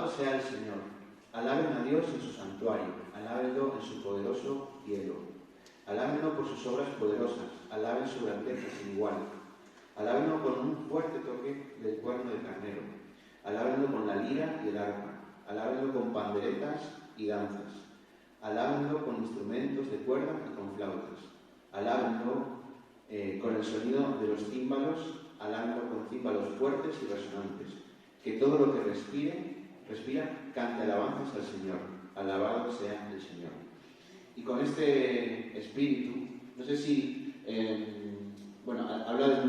Alabado sea el Señor. Alaben a Dios en su santuario. Alábenlo en su poderoso cielo. Alábenlo por sus obras poderosas. Alaben su grandeza sin igual. Alábenlo con un fuerte toque del cuerno de carnero. Alábenlo con la lira y el arpa. Alábenlo con panderetas y danzas. Alábenlo con instrumentos de cuerda y con flautas. Alábenlo con el sonido de los címbalos. Alábenlo con címbalos fuertes y resonantes. Que todo lo que respira, cante alabanzas al Señor. Alabado sea el Señor. Y con este espíritu, no sé si, habla de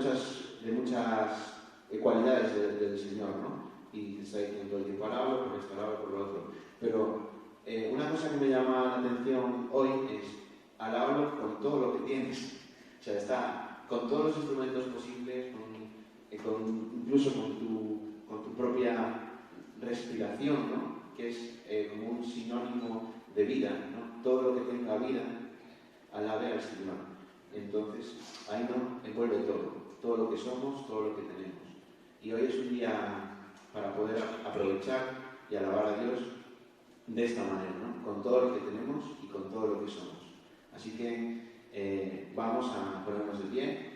muchas cualidades del Señor, ¿no? Y está diciendo todo el tiempo alabado por esto, alabado por lo otro. Pero una cosa que me llama la atención hoy es alábalo con todo lo que tienes. O sea, está con todos los instrumentos posibles, incluso con tu propia respiración, ¿no? Que es como un sinónimo de vida, ¿no? Todo lo que tenga vida, alabe al Señor. Entonces, ahí no envuelve todo lo que somos, todo lo que tenemos. Y hoy es un día para poder aprovechar y alabar a Dios de esta manera, ¿no? Con todo lo que tenemos y con todo lo que somos. Así que vamos a ponernos de pie.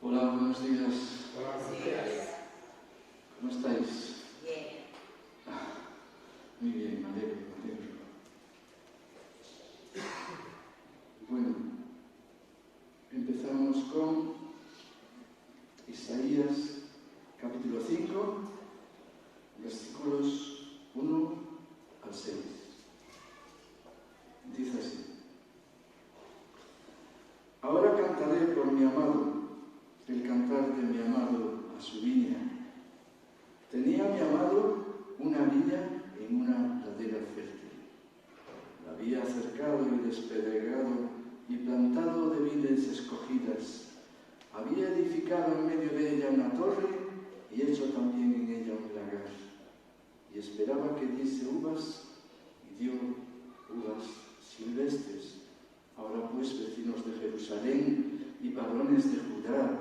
Hola, buenos días. Buenos días. ¿Cómo estáis? Bien. Muy bien, me alegro. Bueno, empezamos con Isaías capítulo 5, versículos 1 al 6. Dice así: Ahora cantaré por mi amado, el cantar de mi amado a su viña. Tenía mi amado una viña en una ladera fértil. La había cercado y despedregado y plantado de vides escogidas. Había edificado en medio de ella una torre y hecho también en ella un lagar. Y esperaba que diese uvas y dio uvas silvestres. Ahora pues, vecinos de Jerusalén y varones de Judá,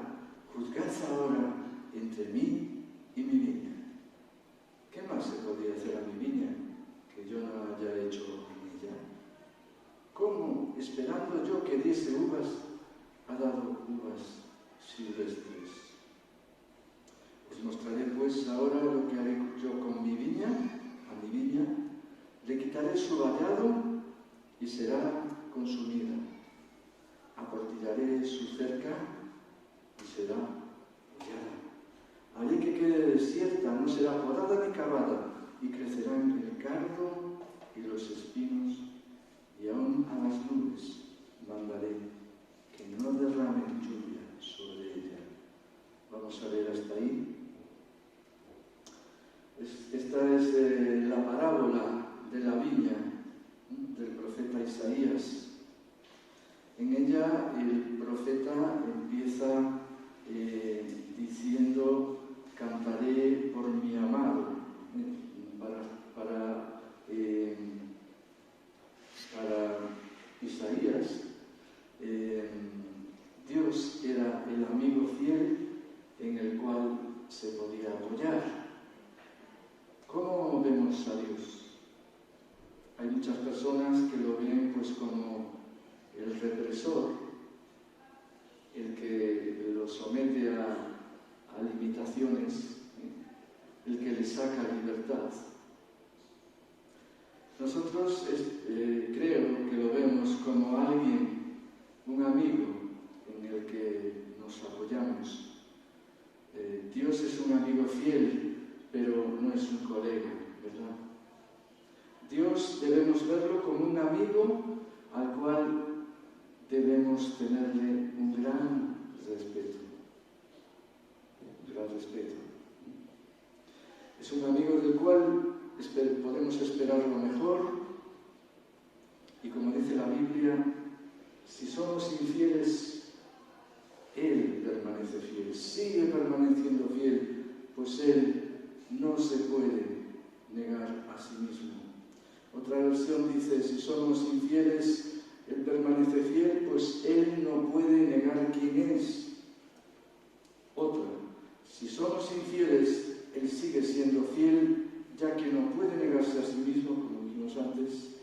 juzgad ahora entre mí y mi viña. ¿Qué más se podría hacer a mi viña que yo no haya hecho en ella? ¿Cómo, esperando yo que diese uvas, ha dado uvas silvestres? Os mostraré pues ahora lo que haré yo con mi viña, a mi viña. Le quitaré su vallado y será consumida. Aportillaré su cerca y será hollada. Haré que quede desierta, no será podada ni cavada, y crecerán el cardo y los espinos, y aún a las nubes mandaré que no derramen lluvia sobre ella. Vamos a ver hasta ahí. Esta es la parábola de la viña del profeta Isaías. En ella el profeta empieza diciendo: cantaré por mi amado. Para Isaías, Dios era el amigo fiel en el cual se podía apoyar. ¿Cómo vemos a Dios? Hay muchas personas que lo ven pues como el represor, el que lo somete a limitaciones, el que le saca libertad. Nosotros creo que lo vemos como alguien, un amigo en el que nos apoyamos. Dios es un amigo fiel, pero no es un colega, ¿verdad? Dios debemos verlo como un amigo al cual debemos tenerle un gran respeto. Un gran respeto. Es un amigo del cual podemos esperar lo mejor, y como dice la Biblia, si somos infieles, Él permanece fiel, sigue permaneciendo pues Él no se puede negar a sí mismo. Otra versión dice, si somos infieles, Él permanece fiel, pues Él no puede negar quién es. Otra, si somos infieles, Él sigue siendo fiel, ya que no puede negarse a sí mismo, como dijimos antes.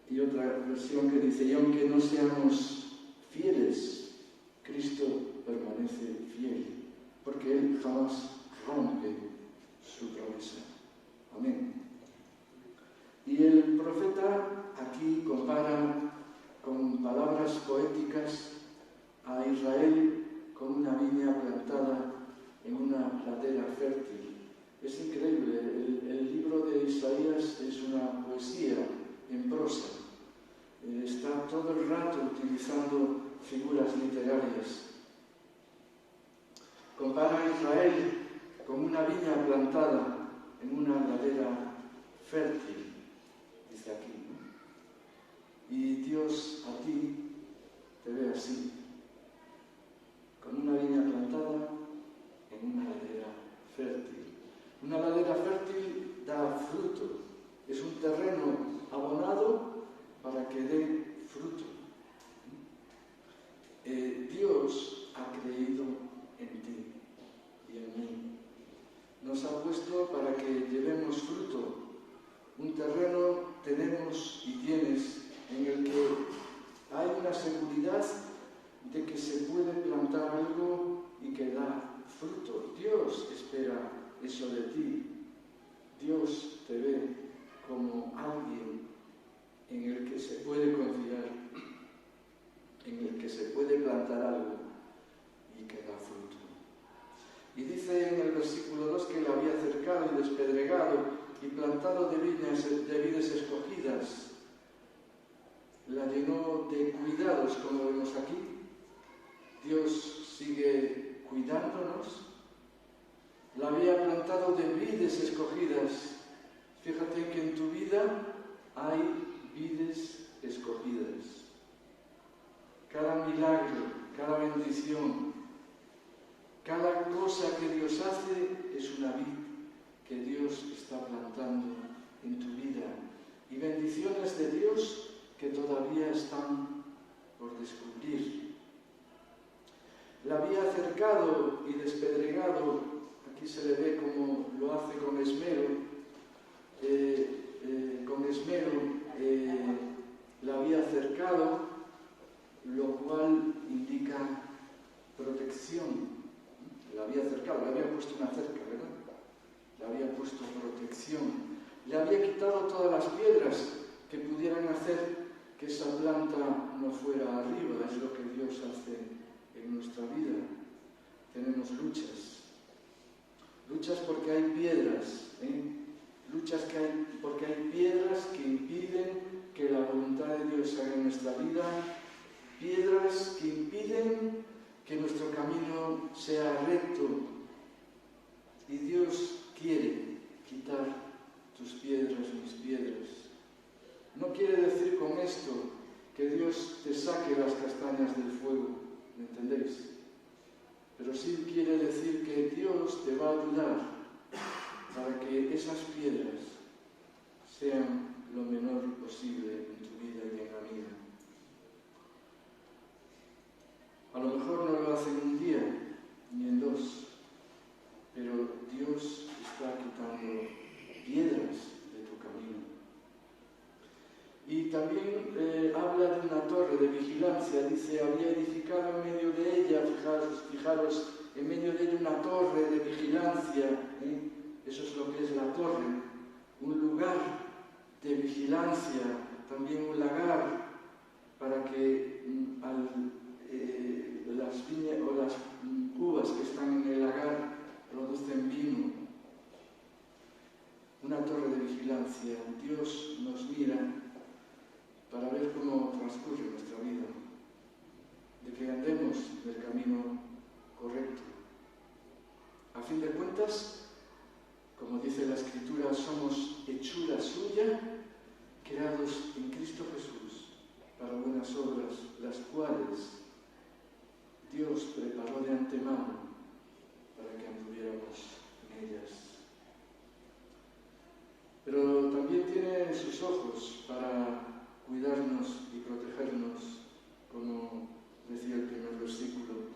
Y otra versión que dice, y aunque no seamos fieles, Cristo permanece fiel, porque Él jamás rompe su promesa. Amén. Y el profeta aquí compara con palabras poéticas a Israel con una viña plantada en una ladera fértil. Es increíble, el libro de Isaías es una poesía en prosa. Está todo el rato utilizando figuras literarias. Compara a Israel con una viña plantada en una ladera fértil, dice aquí, ¿no? Y Dios a ti te ve así, con una viña plantada en una ladera fértil. Una ladera fértil da fruto, es un terreno abonado para que dé fruto. Dios ha creído en ti y en mí. Nos ha puesto para que llevemos fruto. Un terreno tenemos y tienes en el que hay una seguridad de que se puede plantar algo y que da fruto. Dios espera eso de ti. Dios te ve como alguien en el que se puede confiar, en el que se puede plantar algo y que da fruto. Y dice en el versículo 2 que la había cercado y despedregado y plantado de vides escogidas. La llenó de cuidados, como vemos aquí. Dios sigue cuidándonos. La había plantado de vides escogidas. Fíjate que en tu vida hay vides escogidas. Cada milagro, cada bendición, cada cosa que Dios hace es una vid que Dios está plantando en tu vida. Y bendiciones de Dios que todavía están por descubrir. La había acercado y despedregado, aquí se le ve como lo hace con esmero, la había acercado, lo cual indica protección. La había acercado, le había puesto una cerca, ¿verdad? Le había puesto protección. Le había quitado todas las piedras que pudieran hacer que esa planta no fuera arriba. Es lo que Dios hace en nuestra vida. Tenemos luchas. Luchas porque hay piedras, Luchas porque hay piedras que impiden que la voluntad de Dios haga en nuestra vida, piedras que impiden que nuestro camino sea recto. Y Dios quiere quitar tus piedras, mis piedras. No quiere decir con esto que Dios te saque las castañas del fuego, ¿me entendéis? Pero sí quiere decir que Dios te va a ayudar para que esas piedras sean lo menor posible en tu vida y en la mía. A lo mejor no lo hace en un día, ni en dos, pero Dios está quitando piedras de tu camino. Y también habla de una torre de vigilancia, dice, había edificado en medio de ella, fijaros, en medio de ella una torre de vigilancia, eso es lo que es la torre, un lugar de vigilancia, también un lagar, para que las viñas o las uvas que están en el lagar producen vino. Una torre de vigilancia. Dios nos mira para ver cómo transcurre nuestra vida, de que andemos en el camino correcto. A fin de cuentas, como dice la Escritura, somos hechura suya, creados en Cristo Jesús para buenas obras, las cuales Dios preparó de antemano para que anduviéramos tiene sus ojos para cuidarnos y protegernos, como decía el primer versículo.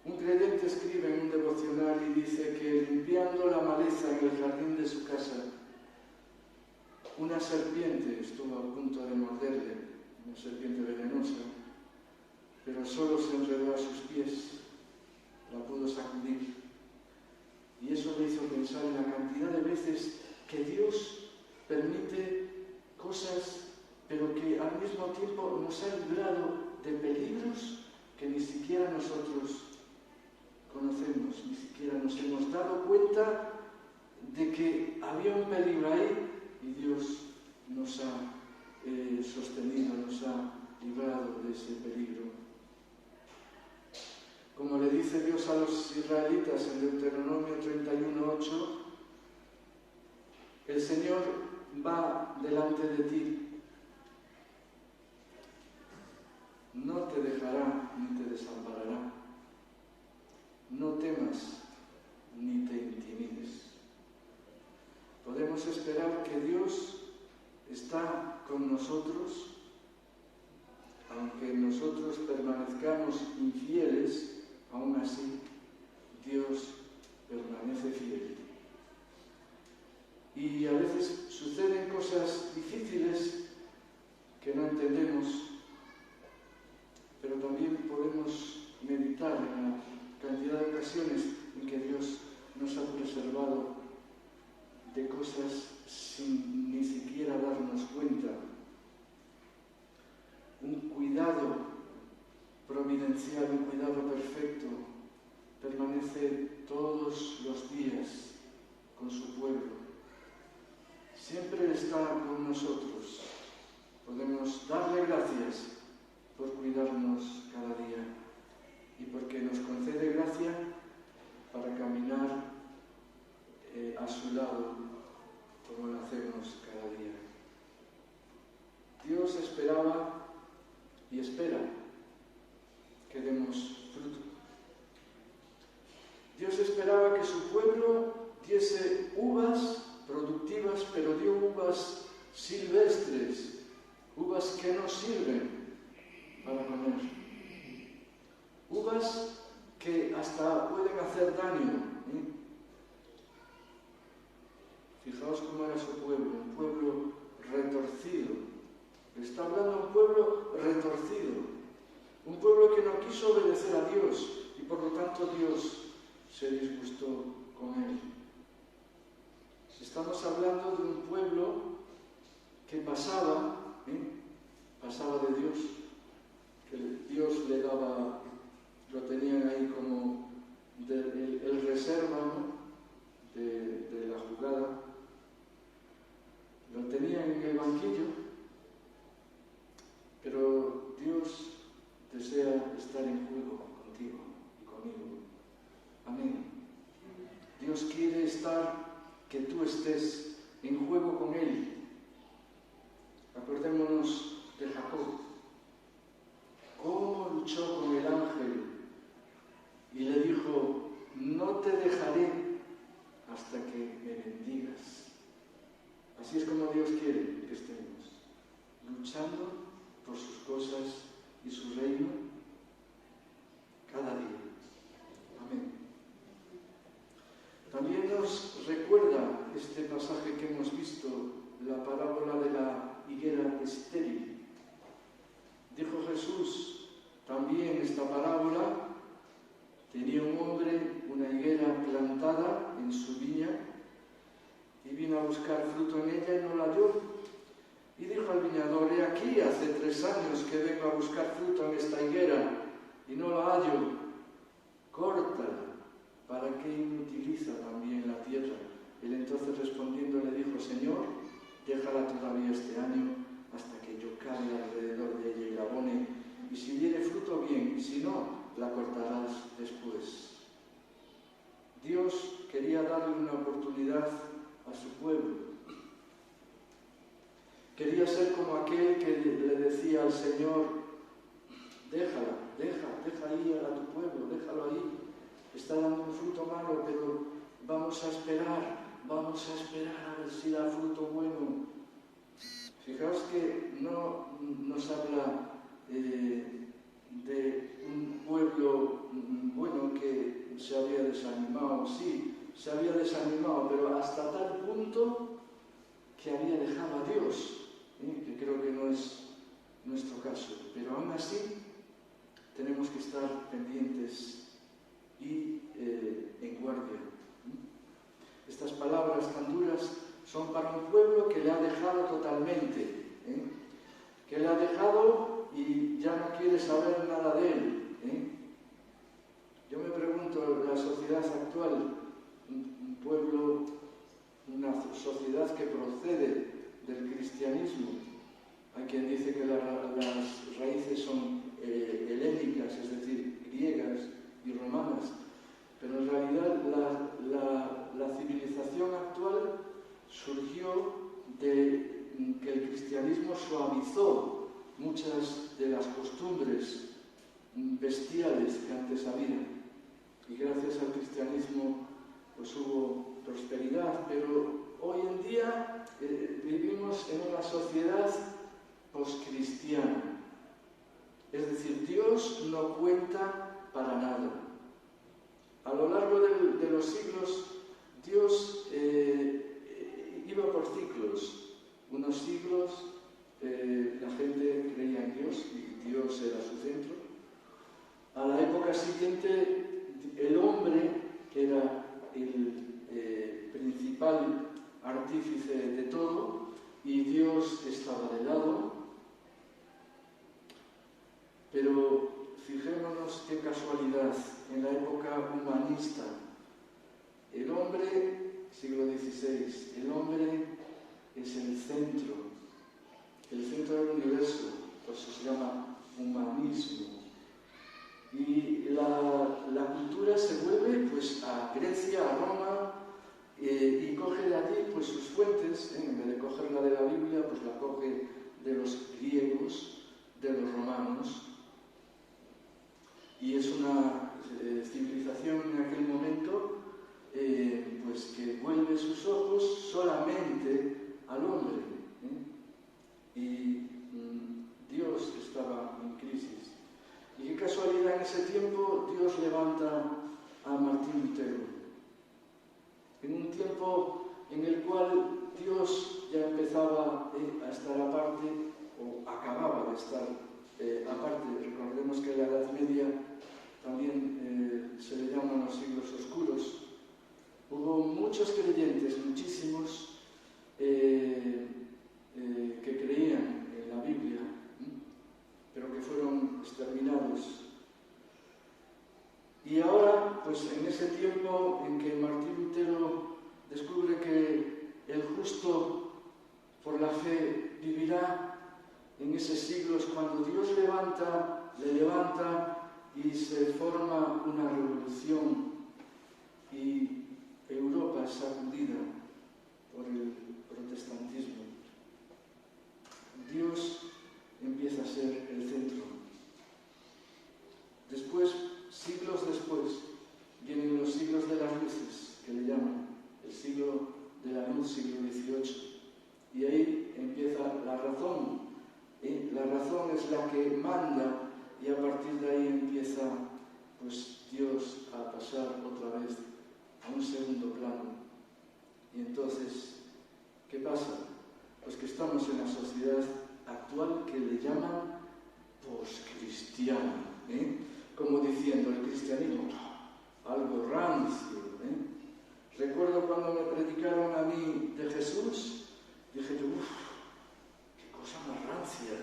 Un creyente escribe en un devocional y dice que limpiando la maleza en el jardín de su casa, una serpiente estuvo a punto de morderle, una serpiente venenosa, pero solo se enredó a sus pies, la pudo sacudir. Y eso me hizo pensar en la cantidad de veces que Dios permite cosas, pero que al mismo tiempo nos ha librado de peligros que ni siquiera nosotros conocemos, ni siquiera nos hemos dado cuenta de que había un peligro ahí y Dios nos ha sostenido, nos ha librado de ese peligro. Como le dice Dios a los israelitas en Deuteronomio 31:8, el Señor va delante de ti, no te dejará ni te desamparará. No temas ni te intimides. Podemos esperar que Dios está con nosotros, aunque nosotros permanezcamos infieles, aún así Dios permanece fiel. Y a veces suceden cosas difíciles que no entendemos, pero también podemos meditar en la cantidad de ocasiones en que Dios nos ha preservado de cosas sin ni siquiera darnos cuenta. Un cuidado providencial, un cuidado perfecto, permanece todos los días con su pueblo. Siempre está con nosotros. Podemos darle gracias por cuidarnos cada día y porque nos concede gracia para caminar a su lado como lo hacemos cada día. Dios esperaba y espera que demos fruto. Dios esperaba que su pueblo diese uvas productivas, pero dio uvas silvestres, uvas que no sirven para comer. Uvas que hasta pueden hacer daño. Fijaos cómo era su pueblo, un pueblo retorcido. Le está hablando a un pueblo retorcido, un pueblo que no quiso obedecer a Dios y por lo tanto Dios se disgustó con él. Estamos hablando de un pueblo que pasaba de Dios, que Dios le daba, lo tenían ahí como el reserva, ¿no?, de la jugada, lo tenían en el banquillo, pero Dios desea estar en juego contigo y conmigo. Amén. Dios quiere que tú estés en juego con Él. Acordémonos de Jacob, cómo luchó con el ángel y le dijo: no te dejaré hasta que me bendigas. Así es como Dios quiere que estemos, luchando por sus cosas y su reino cada día. Amén. También nos recuerda este pasaje que hemos visto, la parábola de la higuera estéril. Dijo Jesús también esta parábola: tenía un hombre una higuera plantada en su viña y vino a buscar fruto en ella y no la halló. Y dijo al viñador: he aquí, hace 3 años que vengo a buscar fruto en esta higuera y no la hallo. Córtala, ¿para qué inutiliza también la tierra? Él entonces respondiendo le dijo: Señor, déjala todavía este año hasta que yo cabe alrededor de ella y la abone, y si diere fruto bien, y si no, la cortarás después. Dios quería darle una oportunidad a su pueblo. Quería ser como aquel que le decía al Señor: déjala, deja ahí a tu pueblo, déjalo ahí. Está dando un fruto malo, pero vamos a esperar vamos a esperar a ver si da fruto bueno. Fijaos que no nos habla de un pueblo bueno que se había desanimado. Sí, se había desanimado, pero hasta tal punto que había dejado a Dios, que creo que no es nuestro caso. Pero aún así tenemos que estar pendientes y en guardia. Estas palabras tan duras son para un pueblo que le ha dejado totalmente, que le ha dejado y ya no quiere saber nada de él. Yo me pregunto, la sociedad actual, un pueblo, una sociedad que procede del cristianismo, hay quien dice que las raíces son helénicas, es decir, griegas y romanas, pero en realidad la civilización actual surgió de que el cristianismo suavizó muchas de las costumbres bestiales que antes había. Y gracias al cristianismo pues hubo prosperidad, pero hoy en día vivimos en una sociedad poscristiana. Es decir, Dios no cuenta para nada. A lo largo de los siglos, Dios iba por ciclos. Unos siglos la gente creía en Dios y Dios era su centro. A la época siguiente, el hombre, que era el principal artífice de todo, y Dios estaba de lado. Pero fijémonos qué casualidad, en la época humanista, el hombre, siglo XVI, el hombre es el centro del universo, por eso se llama humanismo. Y la cultura se vuelve pues a Grecia, a Roma, y coge de allí pues sus fuentes, en vez de cogerla de la Biblia, pues la coge de los griegos, de los romanos. Y es una civilización en aquel momento pues que vuelve sus ojos solamente al hombre. Y Dios estaba en crisis. Y qué casualidad, en ese tiempo Dios levanta a Martín Lutero. En un tiempo en el cual Dios ya empezaba a estar aparte, o acababa de estar aparte. Recordemos que la Edad Media también se le llaman los siglos oscuros. Hubo muchos creyentes, muchísimos, que creían en la Biblia, pero que fueron exterminados. Y ahora, pues en ese tiempo en que Martín Lutero descubre que el justo por la fe vivirá, en ese siglo es cuando Dios le levanta y se forma una revolución y Europa es sacudida por el protestantismo. Dios empieza a ser el centro. Después, siglos después, vienen los siglos de las luces, que le llaman, el siglo de la luz, siglo XVIII. Y ahí empieza la razón. La razón es la que manda y a partir de ahí empieza pues Dios a pasar otra vez a un segundo plano. Y entonces, ¿qué pasa? Pues que estamos en la sociedad actual que le llaman poscristiana, como diciendo el cristianismo, algo rancio. Recuerdo cuando me predicaron a mí de Jesús, dije yo, qué cosa más rancia.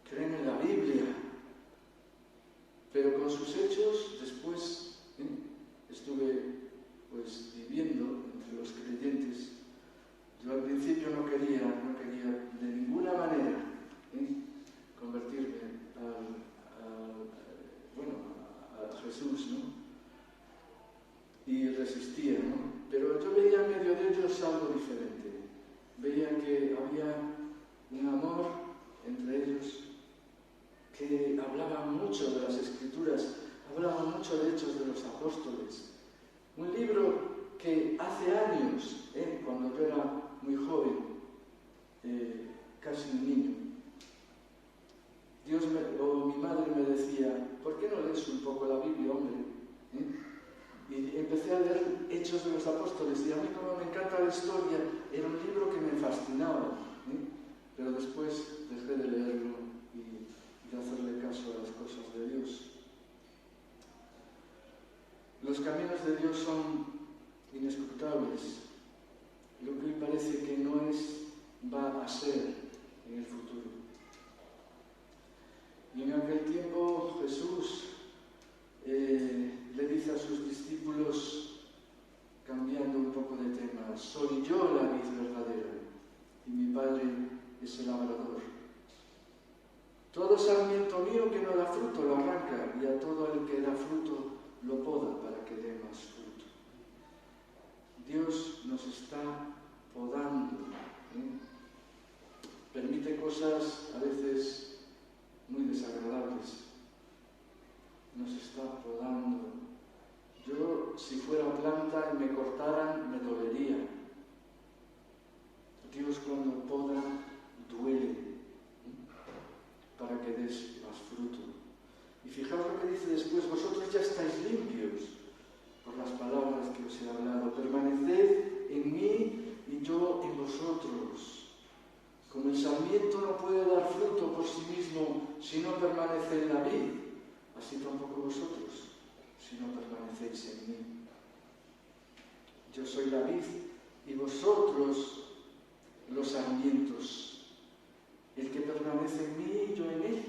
Creen en la Biblia. Pero con sus hechos, después estuve pues viviendo entre los creyentes. Yo al principio no quería de ninguna manera convertirme a Jesús, ¿no? Y resistía, ¿no? Pero yo veía en medio de ellos algo diferente. Veía que había un amor entre ellos, que hablaban mucho de las Escrituras, hablaban mucho de Hechos de los Apóstoles. Un libro que hace años, cuando yo era muy joven, casi un niño, mi madre me decía, ¿por qué no lees un poco la Biblia, hombre? Y empecé a leer Hechos de los Apóstoles, y a mí, como me encanta la historia, era un libro que me fascinaba, pero después dejé de leerlo y de hacerle caso a las cosas de Dios. Los caminos de Dios son inescrutables. Lo que hoy parece que no es, va a ser en el futuro. Y en aquel tiempo Jesús le dice a sus discípulos, cambiando un poco de tema, soy yo la vid verdadera y mi Padre es el labrador. Todo sarmiento mío que no da fruto lo arranca, y a todo el que da fruto lo poda para que dé más fruto. Dios nos está podando. Permite cosas a veces muy desagradables. Nos está podando. Yo, si fuera planta y me cortaran, me dolería. Dios, cuando poda, duele para que des más fruto. Y fijaos lo que dice después, vosotros ya estáis limpios por las palabras que os he hablado. Permaneced en mí y yo en vosotros. Como el sarmiento no puede dar fruto por sí mismo si no permanece en la vid, así tampoco vosotros, si no permanecéis en mí. Yo soy la vid y vosotros los sarmientos. El que permanece en mí y yo en él,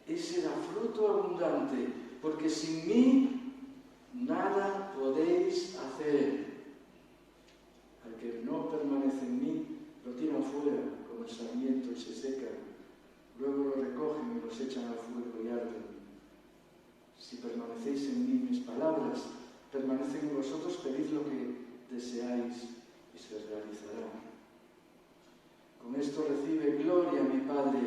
ese da fruto abundante, porque sin mí nada podéis hacer. Al que no permanece en mí, lo tiran fuera como el sarmiento y se seca. Luego lo recogen y los echan al fuego y arden. Si permanecéis en mí, mis palabras permanecen en vosotros, pedid lo que deseáis y se os realizará. Con esto recibe gloria mi Padre,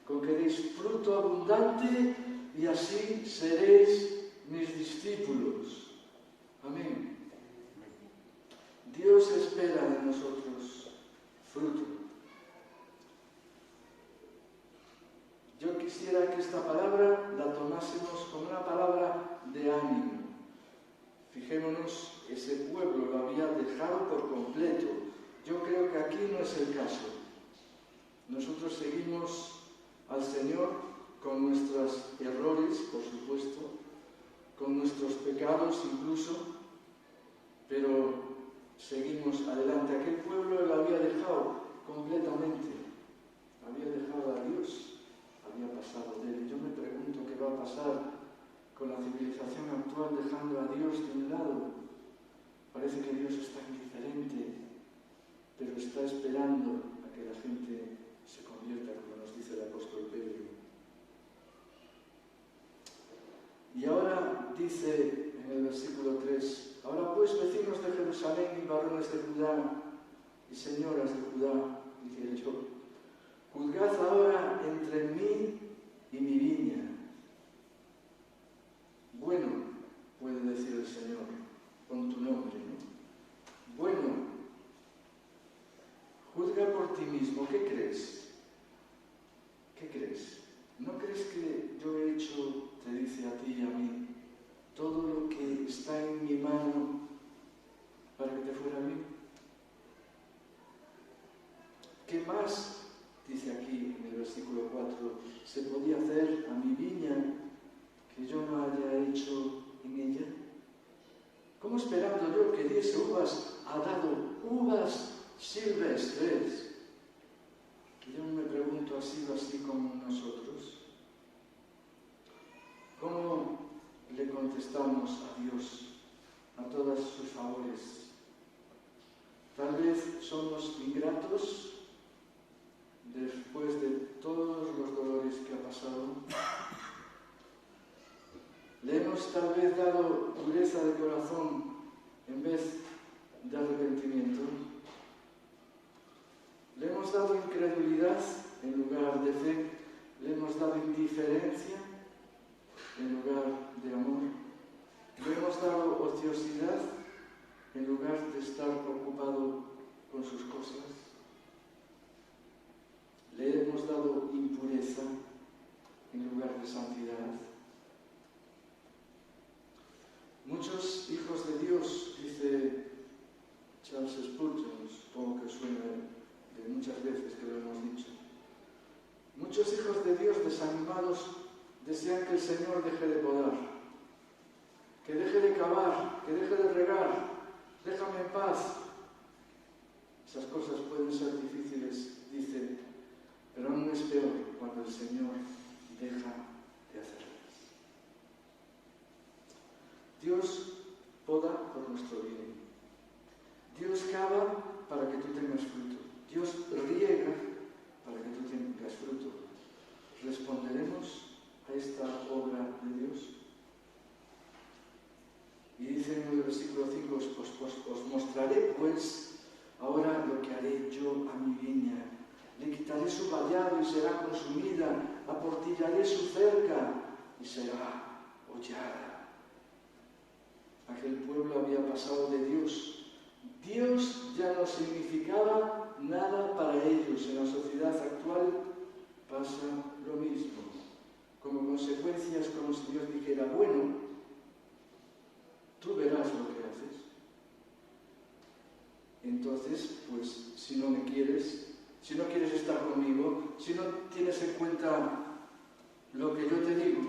con que deis fruto abundante y así seréis mis discípulos. Amén. Dios espera de nosotros fruto. Yo quisiera que esta palabra la tomásemos como una palabra de ánimo. Fijémonos, ese pueblo lo había dejado por completo. Yo creo que aquí no es el caso. Nosotros seguimos al Señor con nuestros errores, por supuesto, con nuestros pecados incluso, pero seguimos adelante. Aquel pueblo lo había dejado completamente, había dejado a Dios, había pasado de él. Yo me pregunto qué va a pasar con la civilización actual dejando a Dios de un lado. Parece que Dios está indiferente, pero está esperando a que la gente se convierta, como nos dice el apóstol Pedro. Y ahora dice en el versículo 3, ahora pues, vecinos de Jerusalén y varones de Judá y señoras de Judá, dice yo, juzgad ahora entre mí y mi viña. Bueno, puede decir el Señor, con tu nombre, ¿no? Bueno, juzga por ti mismo. ¿Qué crees? ¿Qué crees? ¿No crees que yo he hecho, te dice a ti y a mí, todo lo que está en mi mano para que te fuera bien? ¿Qué más, dice aquí en el versículo 4, se podía hacer a mi viña que yo no haya hecho en ella? ¿Cómo esperando yo que diese uvas, ha dado uvas silvestres? Yo me pregunto, ¿ha sido así como nosotros? ¿Cómo le contestamos a Dios, a todos sus favores? Tal vez somos ingratos después de todos los dolores que ha pasado. Le hemos tal vez dado dureza de corazón en vez de arrepentimiento. Le hemos dado incredulidad en lugar de fe. Le hemos dado indiferencia en lugar de amor. Le hemos dado ociosidad en lugar de estar ocupado con sus cosas. Le hemos dado impureza en lugar de santidad. Muchos hijos de Dios, dice Charles Spurgeon, supongo que suena de muchas veces que lo hemos dicho, muchos hijos de Dios desanimados desean que el Señor deje de podar, que deje de cavar, que deje de regar, déjame en paz. Esas cosas pueden ser difíciles, dice, pero aún es peor cuando el Señor deja de hacerlas. Dios poda por nuestro bien. Dios cava para que tú tengas fruto. Dios riega para que tú tengas fruto. ¿Responderemos a esta obra de Dios? Y dice en el versículo 5, os mostraré pues ahora lo que haré yo a mi viña. Le quitaré su vallado y será consumida, aportillaré su cerca y será hollada. Aquel pueblo había pasado de Dios. Dios ya no significaba nada para ellos. En la sociedad actual pasa lo mismo. Como consecuencia es como si Dios dijera, bueno, tú verás lo que haces. Entonces, pues, si no me quieres, si no quieres estar conmigo, si no tienes en cuenta lo que yo te digo,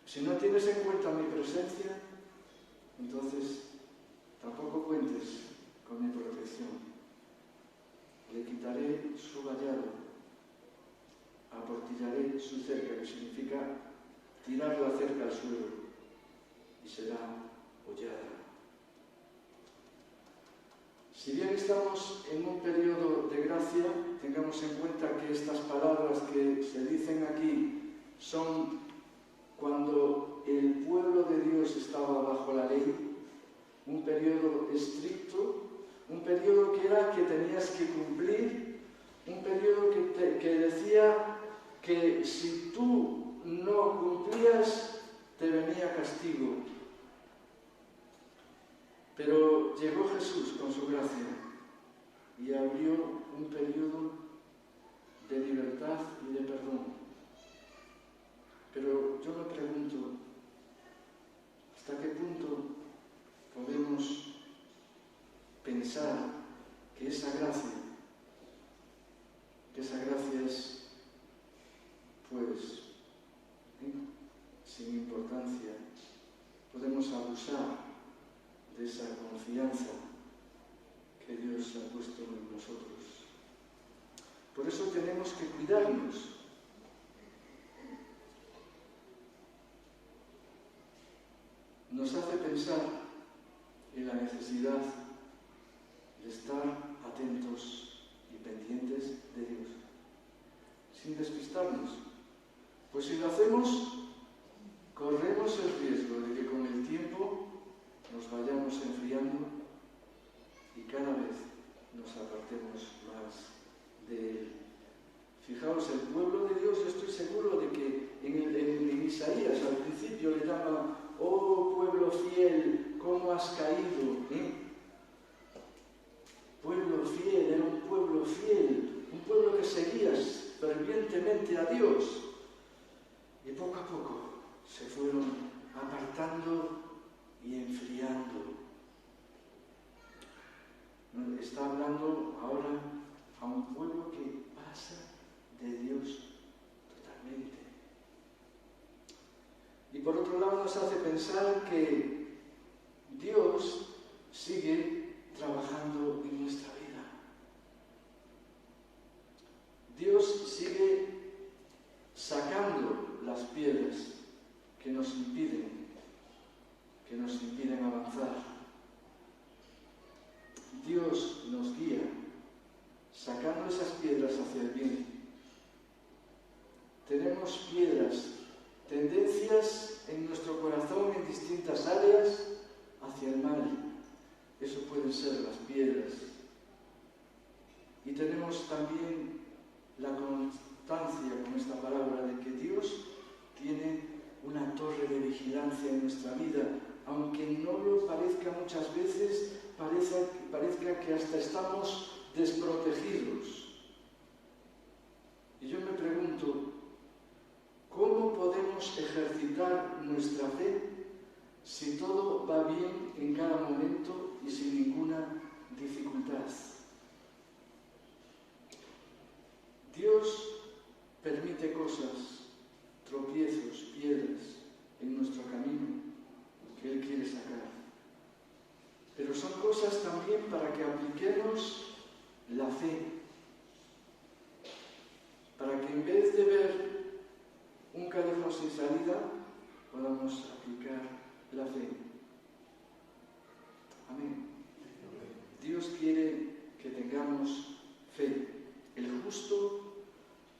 si no tienes en cuenta mi presencia, entonces tampoco cuentes con mi protección. Le quitaré su vallado, aportillaré su cerca, que significa tirar la cerca al suelo, y será hollada. Si bien estamos en un periodo de gracia, tengamos en cuenta que estas palabras que se dicen aquí son cuando el pueblo de Dios estaba bajo la ley, un periodo estricto, un periodo que era que tenías que cumplir, un periodo que decía que si tú no cumplías, te venía castigo. Pero llegó Jesús con su gracia y abrió un periodo de libertad y de perdón. Pero yo me pregunto, ¿hasta qué punto podemos pensar que esa gracia es, pues, sin importancia? Podemos abusar de esa confianza que Dios ha puesto en nosotros. Por eso tenemos que cuidarnos. Nos hace pensar en la necesidad de estar atentos y pendientes de Dios, sin despistarnos. Pues si lo hacemos, corremos el riesgo de que con el tiempo nos vayamos enfriando y cada vez nos apartemos más de Él. Fijaos, el pueblo de Dios, yo estoy seguro de que en Isaías al principio le llama, oh pueblo fiel, ¿cómo has caído? Pueblo fiel, era un pueblo fiel, un pueblo que seguía fervientemente a Dios. Y poco a poco se fueron apartando y enfriando. Está hablando ahora a un pueblo que pasa de Dios totalmente. Y por otro lado nos hace pensar que Dios sigue trabajando en nuestra vida. Dios sigue sacando las piedras que nos impiden avanzar. Dios nos guía sacando esas piedras hacia el bien. Tenemos piedras, tendencias en nuestro corazón en distintas áreas hacia el mal. Eso pueden ser las piedras. Y tenemos también la constancia con esta palabra de que Dios tiene una torre de vigilancia en nuestra vida, aunque no lo parezca parezca muchas veces, parezca que hasta estamos desprotegidos. Y yo me pregunto, ¿cómo podemos ejercitar nuestra fe si todo va bien en cada momento y sin ninguna dificultad? Dios permite cosas, tropiezos, piedras en nuestro camino que Él quiere sacar. Pero son cosas también para que apliquemos la fe. Para que en vez de ver un callejón sin salida, podamos aplicar la fe. Amén. Dios quiere que tengamos fe. El justo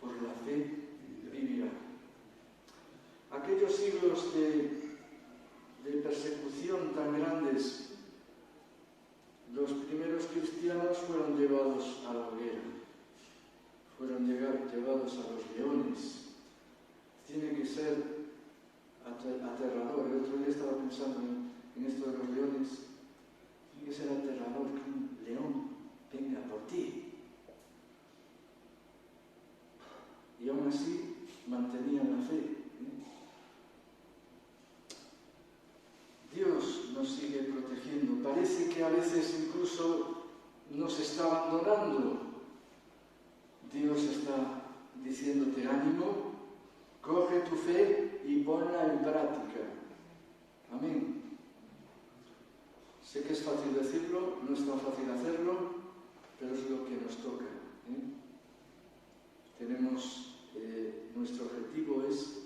por la fe vivirá. Aquellos siglos de persecución tan grandes, los primeros cristianos fueron llevados a la hoguera, fueron llevados a los leones. Tiene que ser aterrador. El otro día estaba pensando en esto de los leones. Tiene que ser aterrador que un león venga por ti. Y aún así mantenían la fe. Dios nos sigue protegiendo. Parece que a veces incluso nos está abandonando. Dios está diciéndote: ánimo, coge tu fe y ponla en práctica. Amén. Sé que es fácil decirlo, no es tan fácil hacerlo, pero es lo que nos toca. Nuestro objetivo es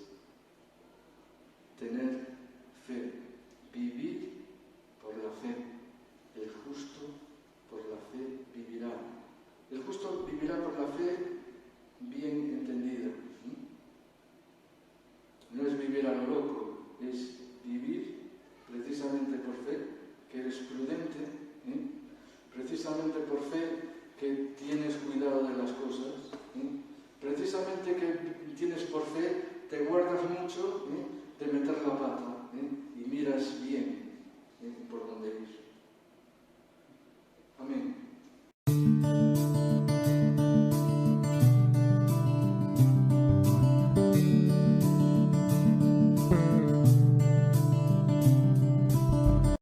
tener fe, vivir por la fe. El justo por la fe vivirá. El justo vivirá por la fe bien entendida. No es vivir a lo loco, es vivir precisamente por fe, que eres prudente, precisamente por fe que tienes cuidado de las cosas, precisamente que tienes por fe